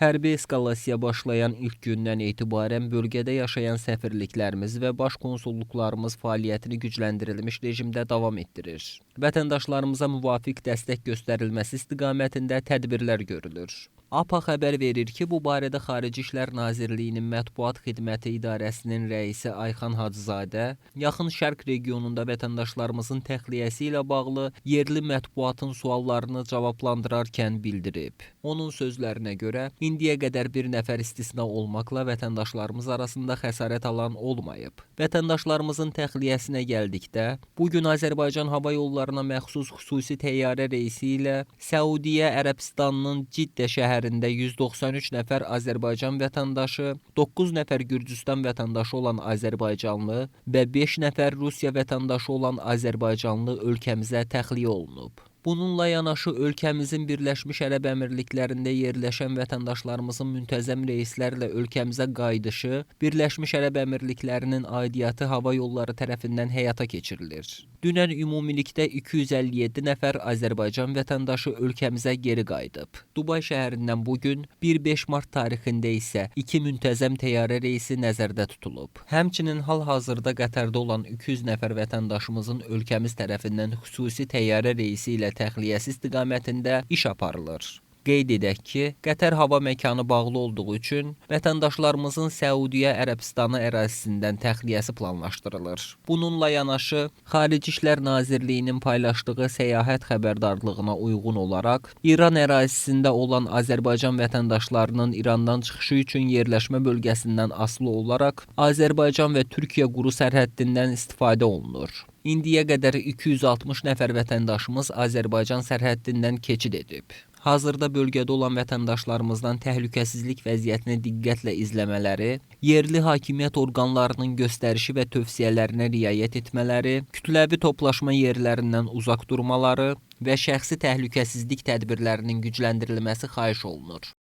Hərbi eskalasiya başlayan ilk gündən etibarən bölgədə yaşayan səfirliklərimiz və baş konsulluqlarımız fəaliyyətini gücləndirilmiş rejimdə davam etdirir. Vətəndaşlarımıza müvafiq dəstək göstərilməsi istiqamətində tədbirlər görülür. APA xəbər verir ki, bu barədə Xarici İşlər Nazirliyinin Mətbuat Xidməti İdarəsinin rəisi Ayxan Hacızadə, Yaxın Şərq regionunda vətəndaşlarımızın təxliyəsi ilə bağlı yerli mətbuatın suallarını cavablandırarkən bildirib. Onun sözlərinə görə, indiyə qədər bir nəfər istisna olmaqla vətəndaşlarımız arasında xəsarət alan olmayıb. Vətəndaşlarımızın təxliyəsinə gəldikdə, bugün Azərbaycan Hava Yollarına məxsus xüsusi təyyarə reisi ilə Səudiyyə Ərəbistanının Ciddə şəhərində 193 nəfər Azərbaycan vətəndaşı, 9 nəfər Gürcüstan vətəndaşı olan Azərbaycanlı və 5 nəfər Rusiya vətəndaşı olan Azərbaycanlı ölkəmizə təxliyə olunub. Bununla yanaşı ölkəmizin Birləşmiş Ərəb Əmirliklərində yerləşən vətəndaşlarımızın müntəzəm reyslərlə ölkəmizə qayıdışı Birləşmiş Ərəb Əmirliklərinin aidiyyatı hava yolları tərəfindən həyata keçirilir. Dünən ümumilikdə 257 nəfər Azərbaycan vətəndaşı ölkəmizə geri qayıdıb. Dubay şəhərindən bugün 1-5 mart tarixində isə 2 müntəzəm təyyarə reysi nəzərdə tutulub. Həmçinin hal-hazırda Qətərdə olan 200 nəfər vətəndaşımızın ölkəmiz tərəfindən xüsusi təyyarə reysi ilə təxliyəsi istiqamətində iş aparılır. Qeyd edək ki, Qətər hava məkanı bağlı olduğu üçün vətəndaşlarımızın Səudiyyə Ərəbistanı ərazisindən təxliyəsi planlaşdırılır. Bununla yanaşı, Xarici İşlər Nazirliyinin paylaşdığı səyahət xəbərdarlığına uyğun olaraq, İran ərazisində olan Azərbaycan vətəndaşlarının İrandan çıxışı üçün yerləşmə bölgəsindən asılı olaraq Azərbaycan və Türkiyə quru sərhəddindən istifadə olunur. İndiyə qədər 260 nəfər vətəndaşımız Azərbaycan sərhəddindən keçid edib. Hazırda bölgədə olan vətəndaşlarımızdan təhlükəsizlik vəziyyətini diqqətlə izləmələri, yerli hakimiyyət orqanlarının göstərişi və tövsiyələrinə riayət etmələri, kütləvi toplaşma yerlərindən uzaq durmaları və şəxsi təhlükəsizlik tədbirlərinin gücləndirilməsi xahiş olunur.